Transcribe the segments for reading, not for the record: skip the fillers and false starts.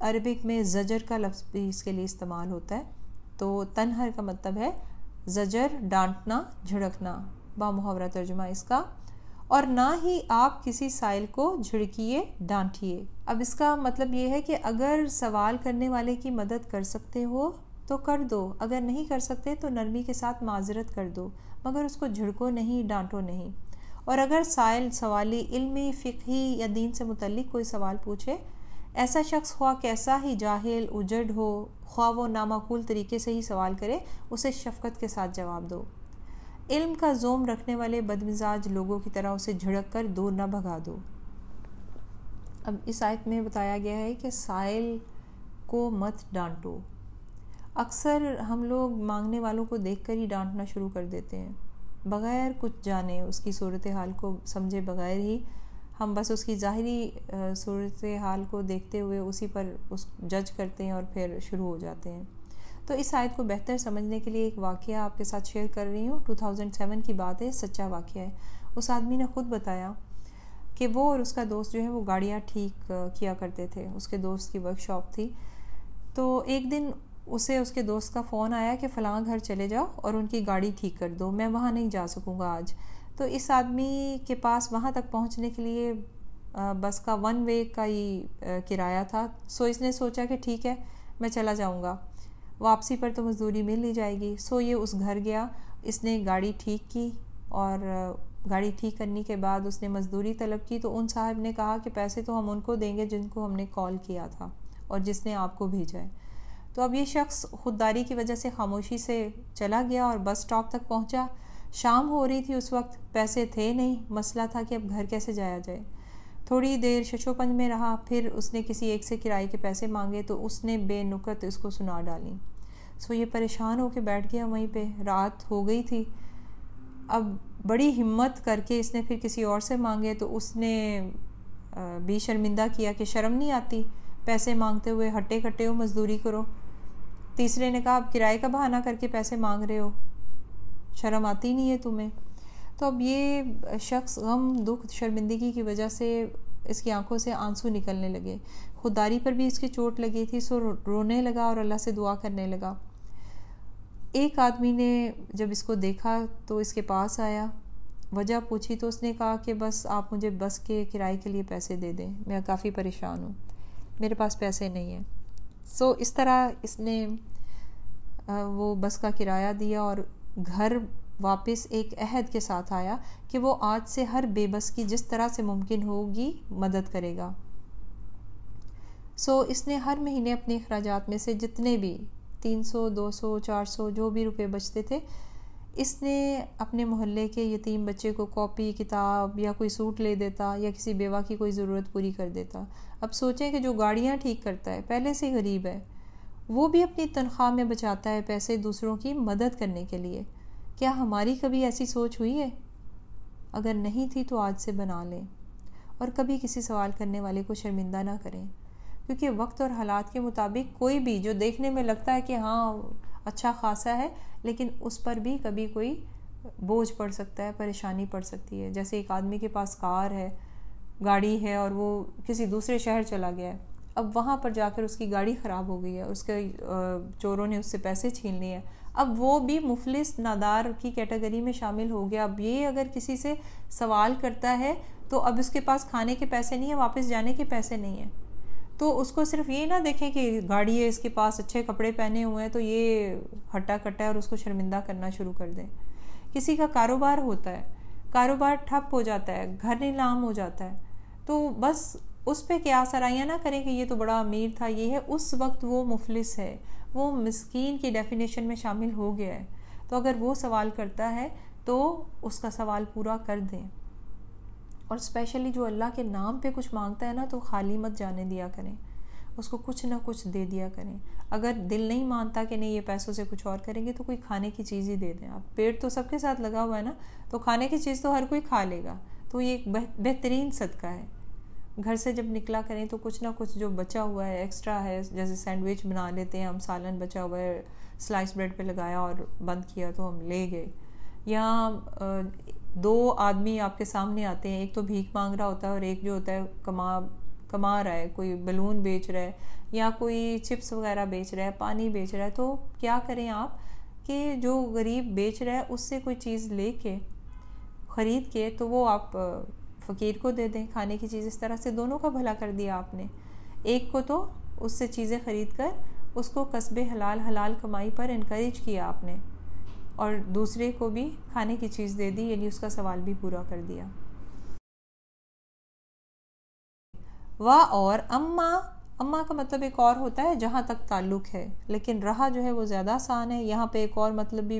Arabic میں زجر کا لفظ بھی اس کے لیے استعمال ہوتا ہے. تو تنہر کا مطلب ہے زجر، ڈانٹنا، جھڑکنا، بامحاورہ ترجمہ اس کا. اور نہ ہی آپ کسی سائل کو جھڑکیے، ڈانٹیے. اب اس کا مطلب یہ ہے کہ اگر سوال کرنے والے کی مدد کر سکتے ہو تو کر دو، اگر نہیں کر سکتے تو نرمی کے ساتھ معذرت کر دو، مگر اس کو جھڑکو نہیں، ڈانٹو نہیں. اور اگر سائل سوالی علمی، فقہی یا دین سے متعلق کوئی سوال پوچھے، ایسا شخص خواہ کیسا ہی جاہل، اجڑ ہو، خواہ وہ نامعقول طریقے سے ہی سوال کرے، اسے شفقت کے ساتھ جواب دو. علم کا زوم رکھنے والے بدمزاج لوگوں کی طرح اسے جھڑک کر دور نہ بھگا دو. اب اس آیت میں بتایا گیا ہے کہ سائل کو مت ڈانٹو. اکثر ہم لوگ مانگنے والوں کو دیکھ کر ہی ڈانٹنا شروع کر دیتے ہیں، بغیر کچھ جانے، اس کی صورتحال کو سمجھے بغیر ہی ہم بس اس کی ظاہری صورتحال کو دیکھتے ہوئے اسی پر جج کرتے ہیں اور پھر شروع ہو جاتے ہیں. تو اس آیت کو بہتر سمجھنے کے لیے ایک واقعہ آپ کے ساتھ شیئر کر رہی ہوں. 2007 کی بات ہے، سچا واقعہ ہے. اس آدمی نے خود بتایا کہ وہ اور اس کا دوست جو ہے وہ گاڑیاں ٹھیک کیا کرتے تھے. اس کے دوست کی ورک شاپ تھی. تو ایک دن اسے اس کے دوست کا فون آیا کہ فلاں گھر چلے جاؤ اور ان کی گاڑی ٹھیک کر دو، میں وہاں نہیں جا سکوں گا آج. تو اس آدمی کے پاس وہاں تک پہنچنے کے لیے بس کا 1 وے کا ہی کرایہ تھا. سو اس نے سوچا کہ ٹھیک ہے میں چلا جاؤں گا، واپسی پر تو مزدوری مل ہی جائے گی. سو یہ اس گھر گیا، اس نے گاڑی ٹھیک کی، اور گاڑی ٹھیک کرنے کے بعد اس نے مزدوری طلب کی. تو ان صاحب نے کہا کہ پیسے تو ہم ان کو دیں گے جن کو ہم نے کال کیا تھا اور جس نے آپ کو بھیجا ہے. تو اب یہ شخص خودداری کی وجہ سے خاموشی سے چلا گیا اور بس سٹاپ تک پہنچا. شام ہو رہی تھی اس وقت، پیسے تھے نہیں. مسئلہ تھا کہ اب گھر کیسے جایا جائے. تھوڑی دیر ششو پنج میں رہا، پھر اس نے کسی ایک سے کرائے کے پیسے مانگے تو اس نے بے نکت اس کو سنا ڈالی. سو یہ پریشان ہو کے بیٹھ گیا وہیں پہ. رات ہو گئی تھی. اب بڑی ہمت کر کے اس نے پھر کسی اور سے مانگے تو اس نے بھی شرمندہ کیا کہ شرم نہیں آتی پیسے مانگتے ہوئے، ہٹے کٹے ہو، مزدوری کرو. تیسرے نے کہا اب کرائے کا بہانہ کر کے پیسے مانگ رہے ہو، شرم آتی نہیں ہے تمہیں. تو اب یہ شخص غم، دکھ، شرمندگی کی وجہ سے اس کی آنکھوں سے آنسو نکلنے لگے. خودداری پر بھی اس کی چوٹ لگی تھی. سو رونے لگا اور اللہ سے دعا کرنے لگا. ایک آدمی نے جب اس کو دیکھا تو اس کے پاس آیا، وجہ پوچھی تو اس نے کہا کہ بس آپ مجھے بس کے کرائے کے لیے پیسے دے دیں، میں کافی پریشان ہوں، میرے پاس پیسے نہیں ہیں. سو اس طرح اس نے وہ بس کا کرایہ دیا اور گھر واپس ایک عہد کے ساتھ آیا کہ وہ آج سے ہر بے بس کی جس طرح سے ممکن ہوگی مدد کرے گا. سو اس نے ہر مہینے اپنے اخراجات میں سے جتنے بھی 300، 200، 400 جو بھی روپے بچتے تھے، اس نے اپنے محلے کے یتیم بچے کو کاپی، کتاب یا کوئی سوٹ لے دیتا یا کسی بیوہ کی کوئی ضرورت پوری کر دیتا. اب سوچیں کہ جو گاڑیاں ٹھیک کرتا ہے، پہلے سے غریب ہے، وہ بھی اپنی تنخواہ میں بچاتا ہے پیسے دوسروں کی مدد کرنے کے لیے. کیا ہماری کبھی ایسی سوچ ہوئی ہے؟ اگر نہیں تھی تو آج سے بنا لیں. اور کبھی کسی سوال کرنے والے کو شرمندہ نہ کریں، کیونکہ وقت اور حالات کے مطابق کوئی بھی جو دیکھنے میں لگتا ہے کہ ہاں اچھا خاصا ہے، لیکن اس پر بھی کبھی کوئی بوجھ پڑ سکتا ہے، پریشانی پڑ سکتی ہے. جیسے ایک آدمی کے پاس کار ہے، گاڑی ہے، اور وہ کسی دوسرے شہر چلا گیا ہے. اب وہاں پر جا کر اس کی گاڑی خراب ہو گئی ہے، اس کے چوروں نے اس سے پیسے چھین لیے ہیں. اب وہ بھی مفلس نادار کی کیٹیگری میں شامل ہو گیا. اب یہ اگر کسی سے سوال کرتا ہے تو اب اس کے پاس کھانے کے پیسے نہیں ہیں، واپس جانے کے پیسے نہیں ہیں. تو اس کو صرف یہ نہ دیکھیں کہ گاڑی ہے، اس کے پاس اچھے کپڑے پہنے ہوئے ہیں تو یہ ہٹا کٹا ہے اور اس کو شرمندہ کرنا شروع کر دیں. کسی کا کاروبار ہوتا ہے، کاروبار ٹھپ ہو جاتا ہے، گھر نیلام ہو جاتا ہے، تو بس اس پہ قیاس آرائیاں نہ کریں کہ یہ تو بڑا امیر تھا، یہ ہے. اس وقت وہ مفلس ہے، وہ مسکین کی ڈیفینیشن میں شامل ہو گیا ہے. تو اگر وہ سوال کرتا ہے تو اس کا سوال پورا کر دیں. اور اسپیشلی جو اللہ کے نام پہ کچھ مانگتا ہے نا، تو خالی مت جانے دیا کریں، اس کو کچھ نہ کچھ دے دیا کریں. اگر دل نہیں مانتا کہ نہیں یہ پیسوں سے کچھ اور کریں گے تو کوئی کھانے کی چیز ہی دے دیں. آپ پیٹ تو سب کے ساتھ لگا ہوا ہے نا، تو کھانے کی چیز تو ہر کوئی کھا لے گا. تو یہ ایک بہترین صدقہ ہے. گھر سے جب نکلا کریں تو کچھ نہ کچھ جو بچا ہوا ہے، ایکسٹرا ہے، جیسے سینڈوچ بنا لیتے ہیں ہم، سالن بچا ہوا ہے، سلائس بریڈ پہ لگایا اور بند کیا تو ہم لے گئے. یا 2 آدمی آپ کے سامنے آتے ہیں، ایک تو بھیک مانگ رہا ہوتا ہے اور ایک جو ہوتا ہے کما کما رہا ہے، کوئی بیلون بیچ رہا ہے یا کوئی چپس وغیرہ بیچ رہا ہے، پانی بیچ رہا ہے، تو کیا کریں آپ کہ جو غریب بیچ رہا ہے اس سے کوئی چیز لے کے خرید کے تو وہ آپ فقیر کو دے دیں کھانے کی چیز. اس طرح سے دونوں کا بھلا کر دیا آپ نے. ایک کو تو اس سے چیزیں خرید کر اس کو کسب حلال کمائی پر انکریج کیا آپ نے، اور دوسرے کو بھی کھانے کی چیز دے دی، یعنی اس کا سوال بھی پورا کر دیا. اور اما کا مطلب ایک اور ہوتا ہے جہاں تک تعلق ہے، لیکن رہا جو ہے وہ زیادہ آسان ہے. یہاں پہ ایک اور مطلب بھی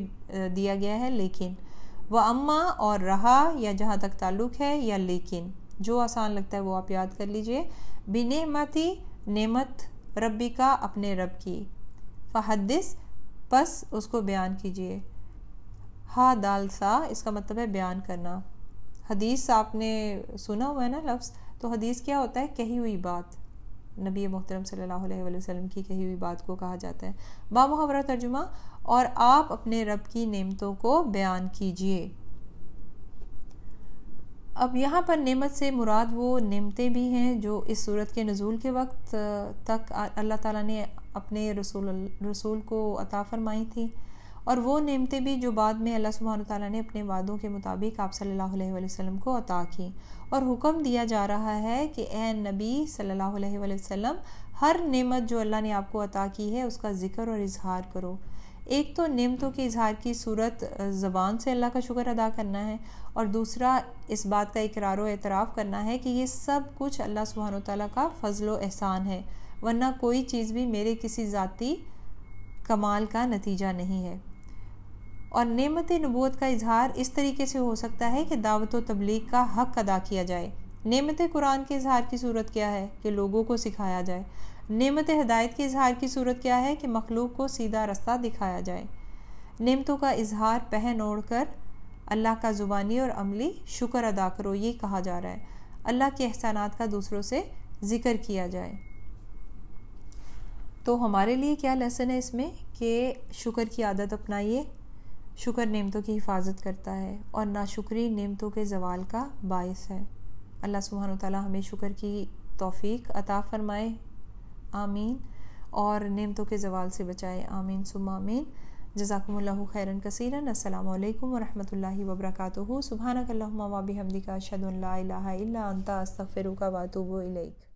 دیا گیا ہے لیکن. اما اور رہا یا جہاں تک تعلق ہے یا لیکن، جو آسان لگتا ہے وہ آپ یاد کر لیجئے. بنعمتی نعمت ربی کا اپنے رب کی. فحدث پس اس کو بیان کیجئے. ہا دال سا اس کا مطلب ہے بیان کرنا. حدیث آپ نے سنا ہوا ہے نا لفظ، تو حدیث کیا ہوتا ہے؟ کہی ہوئی بات. نبی محترم صلی اللہ علیہ وسلم کی کہی ہوئی بات کو کہا جاتا ہے. بامحاورہ ترجمہ، اور آپ اپنے رب کی نعمتوں کو بیان کیجئے. اب یہاں پر نعمت سے مراد وہ نعمتیں بھی ہیں جو اس سورت کے نزول کے وقت تک اللہ تعالیٰ نے اپنے رسول کو عطا فرمائی تھی، اور وہ نعمتیں بھی جو بعد میں اللہ سبحانہ تعالیٰ نے اپنے وعدوں کے مطابق آپ صلی اللہ علیہ وسلم کو عطا کی. اور حکم دیا جا رہا ہے کہ اے نبی صلی اللہ علیہ وسلم، ہر نعمت جو اللہ نے آپ کو عطا کی ہے اس کا ذکر اور اظہار کرو. ایک تو نعمتوں کے اظہار کی صورت زبان سے اللہ کا شکر ادا کرنا ہے، اور دوسرا اس بات کا اقرار و اعتراف کرنا ہے کہ یہ سب کچھ اللہ سبحانہ تعالیٰ کا فضل و احسان ہے، ورنہ کوئی چیز بھی میرے کسی ذاتی کمال کا نتیجہ نہیں ہے. اور نعمت نبوت کا اظہار اس طریقے سے ہو سکتا ہے کہ دعوت و تبلیغ کا حق ادا کیا جائے. نعمت قرآن کے اظہار کی صورت کیا ہے؟ کہ لوگوں کو سکھایا جائے. نعمت ہدایت کے اظہار کی صورت کیا ہے؟ کہ مخلوق کو سیدھا رستہ دکھایا جائے. نعمتوں کا اظہار پہن اوڑھ کر اللہ کا زبانی اور عملی شکر ادا کرو، یہ کہا جا رہا ہے. اللہ کے احسانات کا دوسروں سے ذکر کیا جائے. تو ہمارے لیے کیا لیسن ہے اس میں؟ کہ شکر کی عادت اپنائیے. شکر نعمتوں کی حفاظت کرتا ہے، اور ناشکری نعمتوں کے زوال کا باعث ہے. اللہ سبحانہ وتعالی ہمیں شکر کی توفیق عطا فرمائے، آمین، اور نعمتوں کے زوال سے بچائے، آمین ثم آمین. جزاکم اللہ خیرا کثیرا. السلام علیکم ورحمۃ اللہ وبرکاتہ. سبحانک اللہم و بحمدک، اشہد ان لا الہ الا انت، استغفرک و اتوب الیک.